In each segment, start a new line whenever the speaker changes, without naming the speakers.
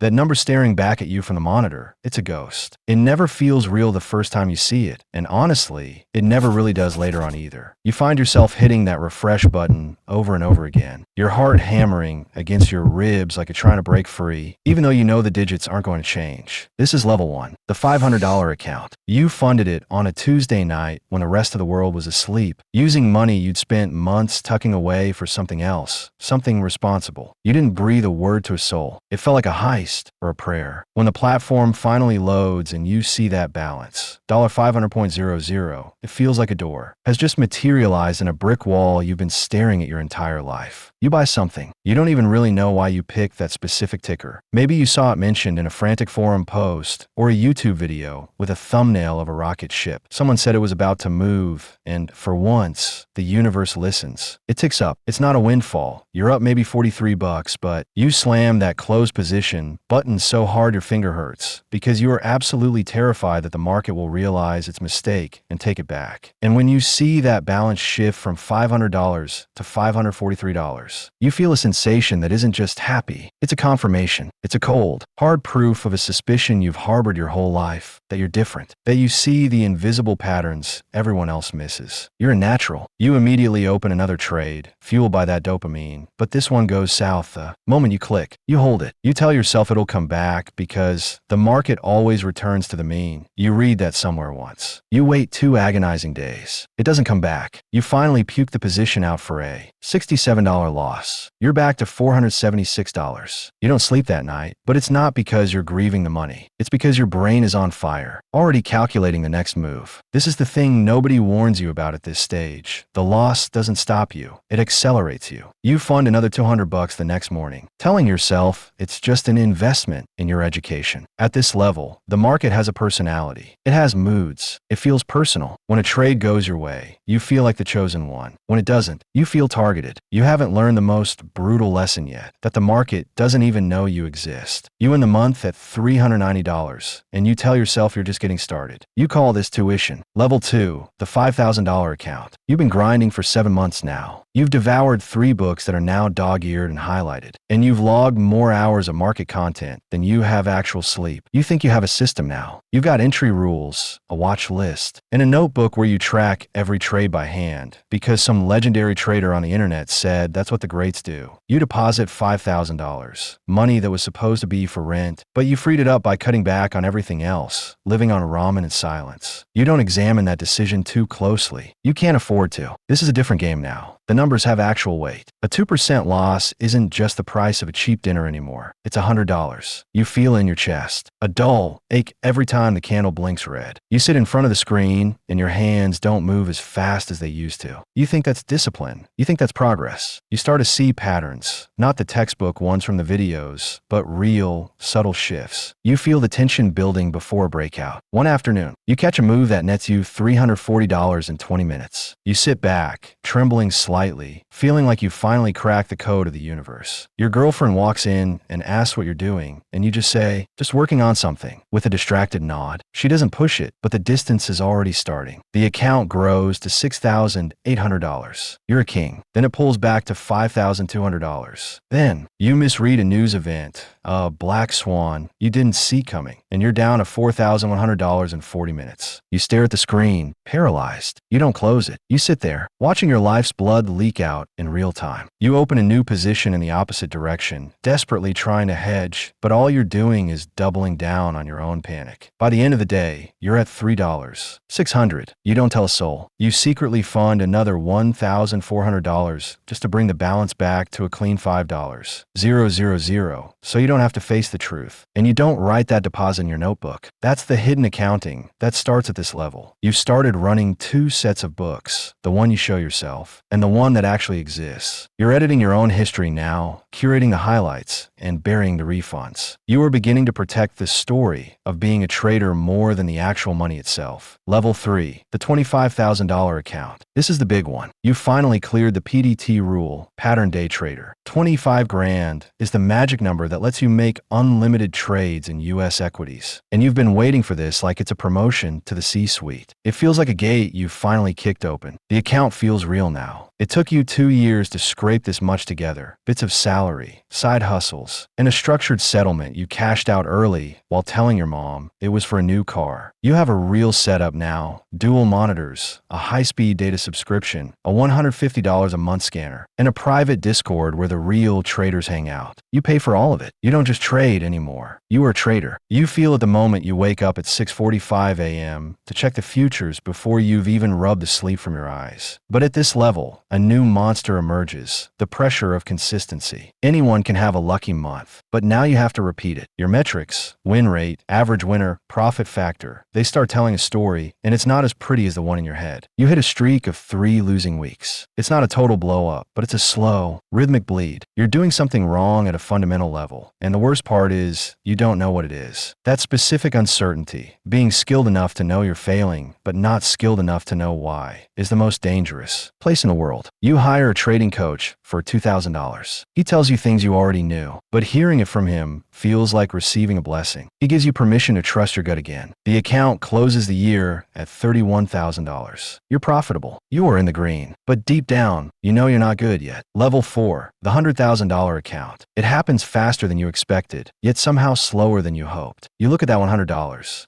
That number staring back at you from the monitor, it's a ghost. It never feels real the first time you see it, and honestly, it never really does later on either. You find yourself hitting that refresh button over and over again, your heart hammering against your ribs like you're trying to break free, even though you know the digits aren't going to change. This is level 1, the $500 account. You funded it on a Tuesday night when the rest of the world was asleep, using money you'd spent months tucking away for something else, something responsible. You didn't breathe a word to a soul. It felt like a heist or a prayer. When the platform finally loads and you see that balance, $500.00, it feels like a door has just materialized in a brick wall you've been staring at your entire life. You buy something. You don't even really know why you picked that specific ticker. Maybe you saw it mentioned in a frantic forum post or a YouTube video with a thumbnail of a rocket ship. Someone said it was about to move, and for once, the universe listens. It ticks up. It's not a windfall. You're up maybe $43, but you slam that closed position button so hard your finger hurts because you are absolutely terrified that the market will realize its mistake and take it back. And when you see that balance shift from $500 to $543, you feel a sensation that isn't just happy. It's a confirmation. It's a cold, hard proof of a suspicion you've harbored your whole life, that you're different, that you see the invisible patterns everyone else misses. You're a natural. You immediately open another trade, fueled by that dopamine, but this one goes south the moment you click. You hold it. You tell yourself it'll come back because the market always returns to the mean. You read that somewhere once. You wait 2 agonizing days. It doesn't come back. You finally puke the position out for a $67 loss. You're back to $476. You don't sleep that night, but it's not because you're grieving the money. It's because your brain is on fire, already calculating the next move. This is the thing nobody warns you about at this stage. The loss doesn't stop you. It accelerates you. You fund another $200 the next morning, telling yourself it's just an investment in your education. At this level, the market has a personality. It has moods. It feels personal. When a trade goes your way, you feel like the chosen one. When it doesn't, you feel targeted. You haven't learned the most brutal lesson yet, that the market doesn't even know you exist. You end the month at $390, and you tell yourself you're just getting started. You call this tuition. Level 2, the $5,000 account. You've been grinding for 7 months now. You've devoured 3 books that are now dog-eared and highlighted, and you've logged more hours of market content than you have actual sleep. You think you have a system now. You've got entry rules, a watch list, and a notebook where you track every trade by hand because some legendary trader on the internet said that's what the greats do. You deposit $5,000, money that was supposed to be for rent, but you freed it up by cutting back on everything else, living on ramen in silence. You don't examine that decision too closely. You can't afford to. This is a different game now. The numbers have actual weight. A 2% loss isn't just the price of a cheap dinner anymore. It's $100. You feel in your chest. A dull ache every time the candle blinks red. You sit in front of the screen and your hands don't move as fast as they used to. You think that's discipline. You think that's progress. You start to see patterns, not the textbook ones from the videos, but real, subtle shifts. You feel the tension building before a breakout. One afternoon, you catch a move that nets you $340 in 20 minutes. You sit back, trembling slightly, feeling like you finally cracked the code of the universe. Your girlfriend walks in and asks what you're doing, and you just say, just working on something, with a distracted nod. She doesn't push it, but the distance is already starting. The account grows to $6,800. You're a king. Then it pulls back to $5,200. Then you misread a news event, a black swan you didn't see coming, and you're down to $4,100 in 40 minutes. You stare at the screen, paralyzed. You don't close it. You sit there, watching your life's blood leak out in real time. You open a new position in the opposite direction, desperately trying to hedge, but all you're doing is doubling down on your own panic. By the end of the day, you're at $3, $600. You don't tell a soul. You secretly fund another $1,400 just to bring the balance back to a clean $5, $000, so you don't have to face the truth. And you don't write that deposit in your notebook. That's the hidden accounting that starts at this level. You've started running 2 sets of books, the one you show yourself and the one that actually exists. You're editing your own history now, curating the highlights and burying the refunds. You are beginning to protect the story of being a trader more than the actual money itself. Level 3, the $25,000 account. This is the big one. You finally cleared the PDT rule, pattern day trader. 25 grand is the magic number that lets you make unlimited trades in US equities. And you've been waiting for this like it's a promotion to the C-suite. It feels like a gate you've finally kicked open. The account feels real now. It took you 2 years to scrape this much together. Bits of salary, side hustles, signals. In a structured settlement, you cashed out early while telling your mom it was for a new car. You have a real setup now: dual monitors, a high-speed data subscription, a $150 a month scanner, and a private Discord where the real traders hang out. You pay for all of it. You don't just trade anymore. You are a trader. You feel it the moment you wake up at 6:45 a.m. to check the futures before you've even rubbed the sleep from your eyes. But at this level, a new monster emerges: the pressure of consistency. Anyone can have a lucky month, but now you have to repeat it. Your metrics, win rate, average winner, profit factor, they start telling a story, and it's not as pretty as the one in your head. You hit a streak of 3 losing weeks. It's not a total blow up, but it's a slow, rhythmic bleed. You're doing something wrong at a fundamental level, and the worst part is you don't know what it is. That specific uncertainty, being skilled enough to know you're failing, but not skilled enough to know why, is the most dangerous place in the world. You hire a trading coach for $2,000. He tells you things you already knew, but hearing it from him feels like receiving a blessing. He gives you permission to trust your gut again. The account closes the year at $31,000. You're profitable. You are in the green. But deep down, you know you're not good yet. Level 4, the $100,000 account. It happens faster than you expected, yet somehow slower than you hoped. You look at that $100,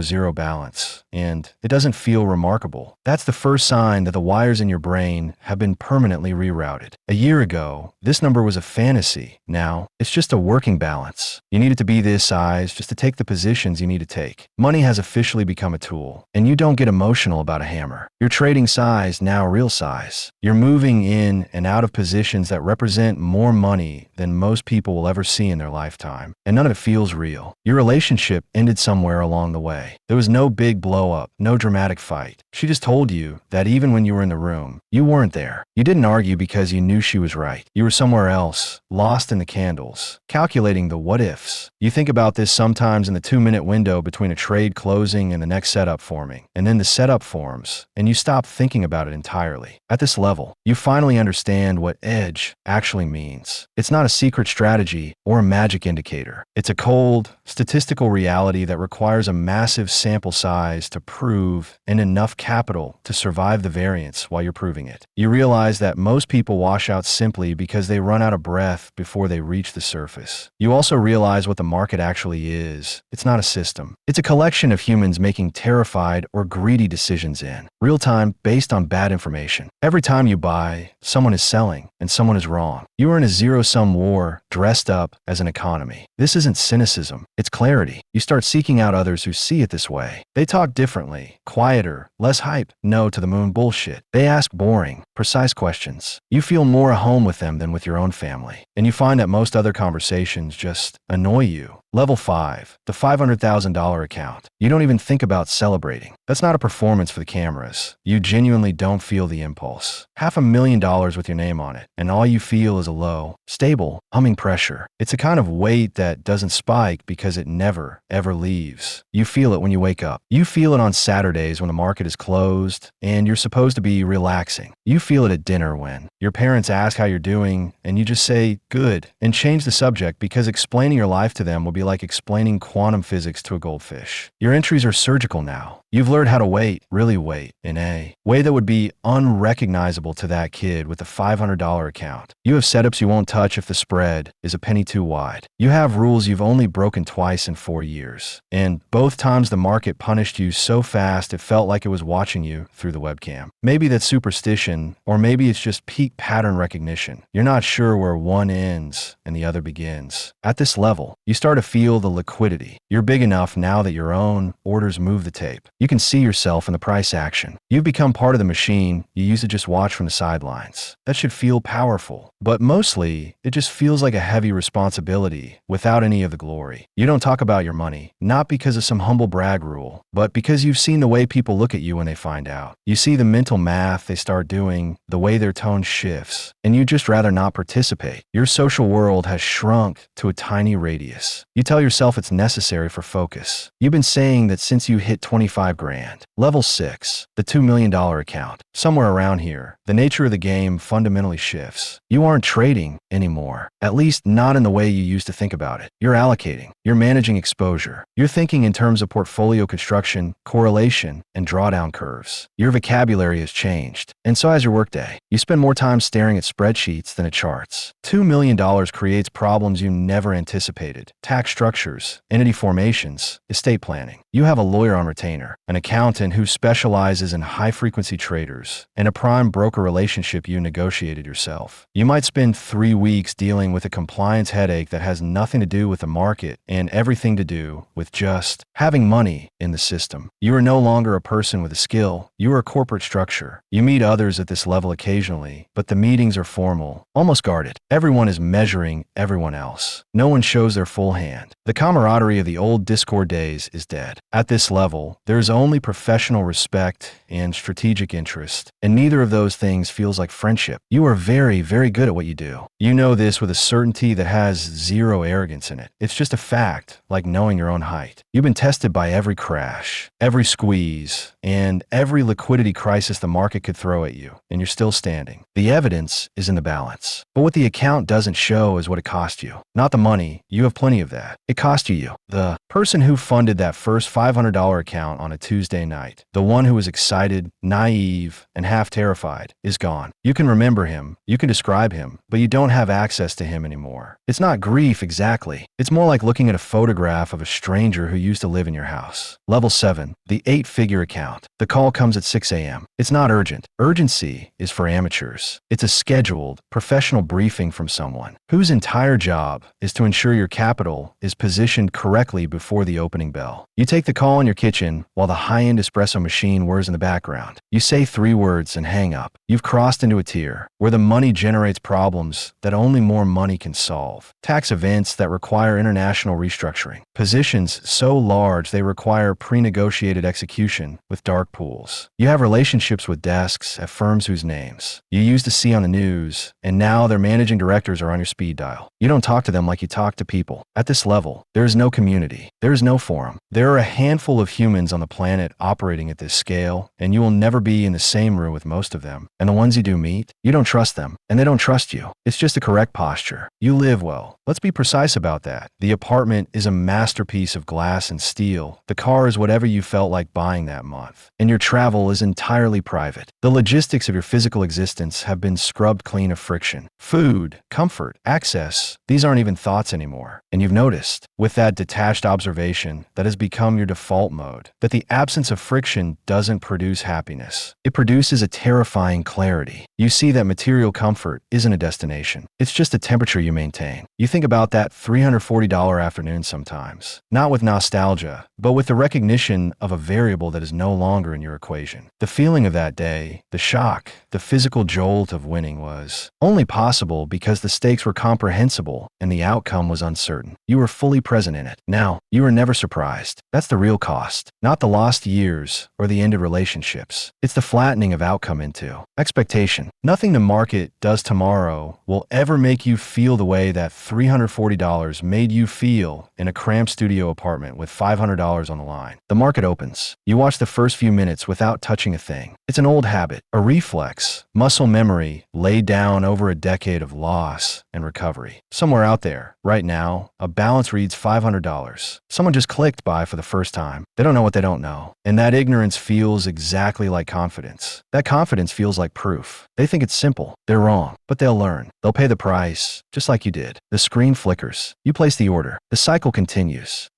000 balance, and it doesn't feel remarkable. That's the first sign that the wires in your brain have been permanently rerouted. A year ago, this number was a fantasy. Now, it's just a working balance. You need it to be this size just to take the positions you need to take. Money has officially become a tool, and you don't get emotional about a hammer. You're trading size, now real size. You're moving in and out of positions that represent more money than most people will ever see in their lifetime, and none of it feels real. Your relationship ended somewhere along the way. There was no big blow up, no dramatic fight. She just told you that even when you were in the room, you weren't there. You didn't argue because you knew she was right. You were somewhere else, lost in the candles, calculating the what ifs. You think about this sometimes in the 2-minute window between a trade closing and the next setup forming, and then the setup forms, and you stop thinking about it entirely. At this level, you finally understand what edge actually means. It's not a secret strategy or a magic indicator. It's a cold, statistical reality that requires a massive sample size to prove and enough capital to survive the variance while you're proving it. You realize that most people wash out simply because they run out of breath before they reach the surface. You also realize what the market actually is. It's not a system. It's a collection of humans making terrified or greedy decisions in real time based on bad information. Every time you buy, someone is selling and someone is wrong. You are in a zero-sum war dressed up as an economy. This isn't cynicism, it's clarity. You start seeking out others who see it this way. They talk differently, quieter, less hype, no to the moon bullshit. They ask boring, precise questions. You feel more at home with them than with your own family, and you find that most other conversations just annoy you. Level 5, the $500,000 account. You don't even think about celebrating. That's not a performance for the cameras. You genuinely don't feel the impulse. $500,000 with your name on it, and all you feel is a low, stable, humming pressure. It's a kind of weight that doesn't spike because it never, ever leaves. You feel it when you wake up. You feel it on Saturdays when the market is closed and you're supposed to be relaxing. You feel it at dinner when your parents ask how you're doing and you just say, good, and change the subject because explaining your life to them will be like explaining quantum physics to a goldfish. Your entries are surgical now. You've learned how to wait, really wait, in a way that would be unrecognizable to that kid with a $500 account. You have setups you won't touch if the spread is a penny too wide. You have rules you've only broken twice in 4 years. And both times the market punished you so fast it felt like it was watching you through the webcam. Maybe that's superstition, or maybe it's just peak pattern recognition. You're not sure where one ends and the other begins. At this level, you start to feel the liquidity. You're big enough now that your own orders move the tape. You can see yourself in the price action. You've become part of the machine you used to just watch from the sidelines. That should feel powerful, but mostly it just feels like a heavy responsibility without any of the glory. You don't talk about your money, not because of some humble brag rule, but because you've seen the way people look at you when they find out. You see the mental math they start doing, the way their tone shifts, and you'd just rather not participate. Your social world has shrunk to a tiny radius. You tell yourself it's necessary for focus. You've been saying that since you hit 5 grand. Level 6, the $2 million account. Somewhere around here, the nature of the game fundamentally shifts. You aren't trading anymore, at least not in the way you used to think about it. You're allocating. You're managing exposure. You're thinking in terms of portfolio construction, correlation, and drawdown curves. Your vocabulary has changed, and so has your workday. You spend more time staring at spreadsheets than at charts. $2 million creates problems you never anticipated. Tax structures, entity formations, estate planning. You have a lawyer on retainer, an accountant who specializes in high-frequency traders, and a prime broker relationship you negotiated yourself. You might spend 3 weeks dealing with a compliance headache that has nothing to do with the market and everything to do with just having money in the system. You are no longer a person with a skill. You are a corporate structure. You meet others at this level occasionally, but the meetings are formal, almost guarded. Everyone is measuring everyone else. No one shows their full hand. The camaraderie of the old Discord days is dead. At this level, there is only professional respect and strategic interest, and neither of those things feels like friendship. You are very, very good at what you do. You know this with a certainty that has zero arrogance in it. It's just a fact, like knowing your own height. You've been tested by every crash, every squeeze, and every liquidity crisis the market could throw at you, and you're still standing. The evidence is in the balance. But what the account doesn't show is what it cost you. Not the money. You have plenty of that. It cost you. The person who funded that first $500 account on a Tuesday night, the one who was excited, naive, and half terrified, is gone. You can remember him, you can describe him, but you don't have access to him anymore. It's not grief exactly. It's more like looking at a photograph of a stranger who used to live in your house. Level 7, the 8-figure account. The call comes at 6 a.m. It's not urgent. Urgency is for amateurs. It's a scheduled, professional briefing from someone whose entire job is to ensure your capital is positioned correctly before the opening bell. You take the call in your kitchen while the high-end espresso machine whirs in the background. You say 3 words and hang up. You've crossed into a tier where the money generates problems that only more money can solve. Tax events that require international restructuring. Positions so large they require pre-negotiated execution with dark pools. You have relationships with desks at firms whose names you used to see on the news, and now their managing directors are on your speed dial. You don't talk to them like you talk to people. At this level, there is no community. There is no forum. There are a handful of humans on the planet operating at this scale, and you will never be in the same room with most of them. And the ones you do meet, you don't trust them, and they don't trust you. It's just a correct posture. You live well. Let's be precise about that. The apartment is a masterpiece of glass and steel. The car is whatever you felt like buying that month. And your travel is entirely private. The logistics of your physical existence have been scrubbed clean of friction. Food, comfort, access, these aren't even thoughts anymore. And you've noticed, with that detached observation that has become your default mode, that the absence of friction doesn't produce happiness. It produces a terrifying clarity. You see that material comfort isn't a destination. It's just a temperature you maintain. You think about that $340 afternoon sometimes, not with nostalgia, but with the recognition of a variable that is no longer in your equation. The feeling of that day, the shock, the physical jolt of winning was only possible because the stakes were comprehensible and the outcome was uncertain. You were fully present in it. Now, you are never surprised. That's the real cost, not the lost years or the ended relationships. It's the flattening of outcome into expectation. Nothing the market does tomorrow will ever make you feel the way that $340 made you feel in a cramped studio apartment with $500 on the line. The market opens. You watch the first few minutes without touching a thing. It's an old habit, a reflex, muscle memory laid down over a decade of loss and recovery. Somewhere out there, right now, a balance reads $500. Someone just clicked buy for the first time. They don't know what they don't know. And that ignorance feels exactly like confidence. That confidence feels like proof. They think it's simple. They're wrong, but they'll learn. They'll pay the price, just like you did. The screen flickers. You place the order. The cycle continues.